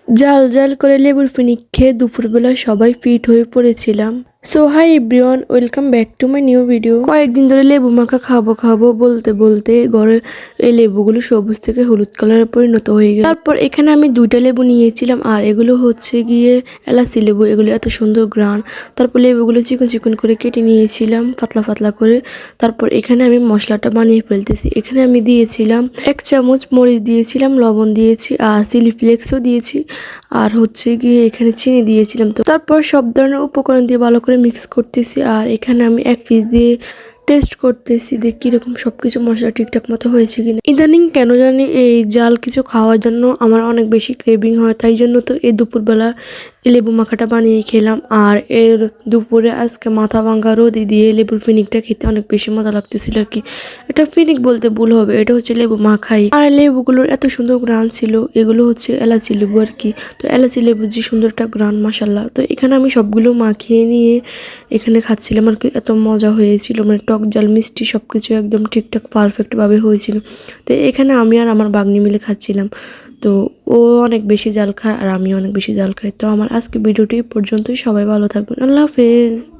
জাল জাল করে লেবুর ফিনিক খেয়ে দুপুরবেলা সবাই ফিট হয়ে পড়েছিলাম। So hi everyone, welcome back to my new video. কয়েকদিন ধরে লেবু মাখা খাবো খাবো বলতে বলতে ঘরের এই লেবুগুলো সবুজ থেকে হলুদ কালারে পরিণত হয়ে গেল। তারপর এখানে আমি 2টা লেবু নিয়েছিলাম, আর এগুলো হচ্ছে গিয়ে এলাচি লেবু। এগুলো এত সুন্দর গ্রান। তারপর লেবুগুলো চিকন চিকন করে কেটে নিয়েছিলাম পাতলা পাতলা করে। তারপর এখানে আমি মশলাটা বানিয়ে ফেলতেছি। এখানে আমি দিয়েছিলাম 1 চামচ মরিচ দিয়েছিলাম, লবণ দিয়েছি, আর চিলি ফ্লেক্সও দিয়েছি, আর হচ্ছে গিয়ে এখানে চিনি দিয়েছিলাম। তো তারপর সব ধরনের উপকরণ দিয়ে ভালো করে মিক্স করতেছি। আর এখানে আমি 1 পিস দিয়ে টেস্ট করতেছি যে কিরকম সবকিছু মশলা ঠিকঠাক মতো হয়েছে কিনা। ইদানিং কেন জানি এই জাল কিছু খাওয়ার জন্য আমার অনেক বেশি ক্রেভিং হয়, তাই জন্য তো এই দুপুরবেলা লেবু মাখাটা বানিয়ে খেলাম। আর এর দুপুরে আজকে মাথা ভাঙা রোদে দিয়ে লেবুর ফিনিকটা খেতে অনেক বেশি মজা লাগতেছিল আর কি। এটা ফিনিক বলতে ভুল হবে, এটা হচ্ছে লেবু মাখাই। আর লেবুগুলোর এত সুন্দর গ্রান ছিল। এগুলো হচ্ছে এলাচি লেবু আর কি। তো এলাচি লেবু যে সুন্দর একটা গ্রান, মাশাল্লাহ। তো এখানে আমি সবগুলো মাখিয়ে নিয়ে এখানে খাচ্ছিলাম আর কি। এত মজা হয়েছিল, মানে টক ঝাল মিষ্টি সবকিছু একদম ঠিকঠাক পারফেক্ট ভাবে হয়েছিল। তো এখানে আমি আর আমার বাগনি মিলে খাচ্ছিলাম। তো ও অনেক বেশি জাল খায় আর আমি অনেক বেশি জাল খাই। তো আমার আজকে ভিডিওটি পর্যন্তই। সবাই ভালো থাকবেন। আল্লাহ হাফেজ।